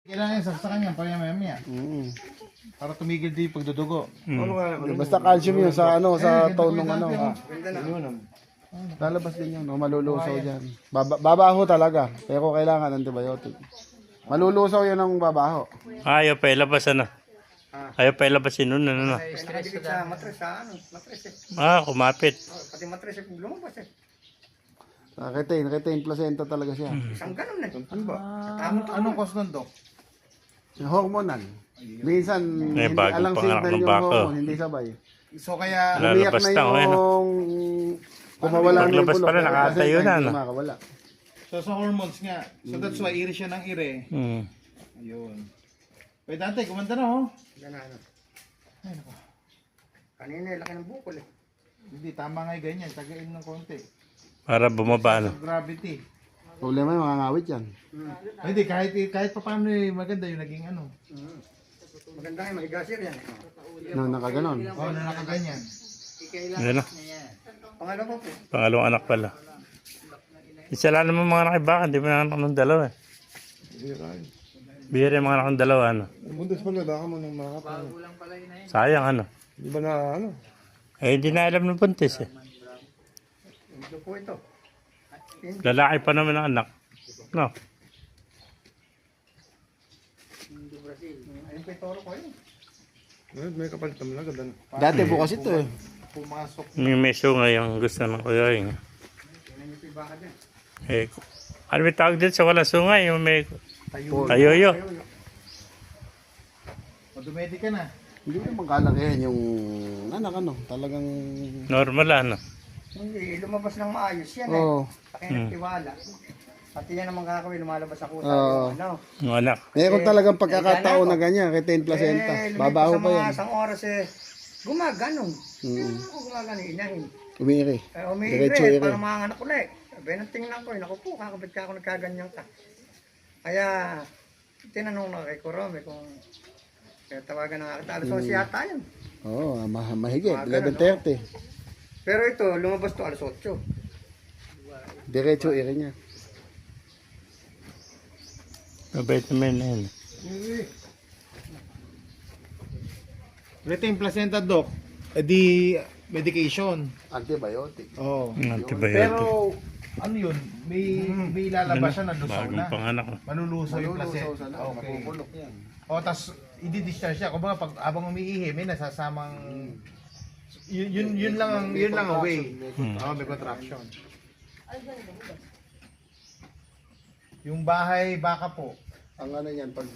Kailangan saksakan yan, pamaya-maya. Para tumigil din yung pagdudugo. Basta calcium yun sa ano, sa ganda ko tonong yung ano. dati, Lalabas din yun, malulusaw dyan. Babaho talaga, pero kailangan antibiotic. Malulusaw yun ang babaho. Ayaw pa ilabas ano. Ayaw pa ilabas yun nun ano. Nakadikit sa matres sa ano, matres eh. Kumapit. Pati matres eh, lumabas eh. Retain placenta talaga siya. Isang ganun eh. Ano ba? Anong cause nun, Dok? Hormonal. Minsan, May hindi bagong alang panganak signal ng yung baka. hormone, hindi sabay. So kaya, Umiyak Lalabas na na, okay, yung... Kumawala na yung Paglabas bulok. pala, pero nakatayo placenta na, hindi no? makawala. so sa hormones nga. So that's why, iri siya ng ire. Ayun. Pwede dante, kumanda na oh. Yan na ano. Kanina laki ng bukol eh. Hindi, tama nga yung ganyan. Tagain ng konti. Para bumaba ano. Sa gravity. Problema yung mga ngawit yan. Hindi, kahit pa paano maganda yung naging ano. Maganda yung maigasir yan. Nung nakaganon. Oh, na nakaganyan. Ano? Pangalawa po. Pangalawang anak pala. Isa lang naman mga anak iba, hindi mo na anak ng dalawa eh. Bihira yung mga anak ng dalawa ano. Bundes pala, baka mo nang makapal. Sayang ano. Di ba na ano? Eh hindi na alam ng buntis eh. Ito po ito. Lalaki pa naman ang anak. No. Ayun po yung toro ko yun. May kapalit naman agad. Dati bukas ito eh. Pumasok. May sunga yung gusto ng kuya yung. Tingnan niyo po yung baka dyan. Ano may tawag din sa wala sunga? Yung may tayoyo. Madumedi ka na. Hindi naman kalakihan yung anak ano. Talagang... Normal ano. Hindi, lumabas ng maayos yan eh. Oo. Laki ng tiwala. Pati yan naman kakawin, lumalabas ako sa Oo. ano. Yung anak. Meron talagang pagkakataon na ganyan, retain placenta. Babaho pa yan. Sa mga oras eh, gumaganon. Mm. Ako gumaganon, inahin. Umiiri. Diretso Umiigre, iri. parang mga anak ko na eh. Sabi nang tingnan ko, naku po, kakabit ka ako nagkaganyan ka. Kaya, tinanong na kay Kurome kung kaya tawagan na kita. Alas 11 yata yun. Oo, mahigit. Mga ganun, 11:30. Pero ito, lumabas to alas 8. Diretso iri niya. Mabait naman na yun. Retain placenta, Dok. Eh di, medication. Antibiotic. Oo. Antibiotic. Pero, ano yun? May lalabas siya na lusaw Bagong na. panganak. Malulusaw yung placenta. Malulusaw sa Okay. mapupulok yan. O, tas, i-discharge siya. Kung pag habang umiihi, may nasasamang... Yun lang ang way. Oo, may contraction. Yung bahay, baka po. Ang ano yan, pag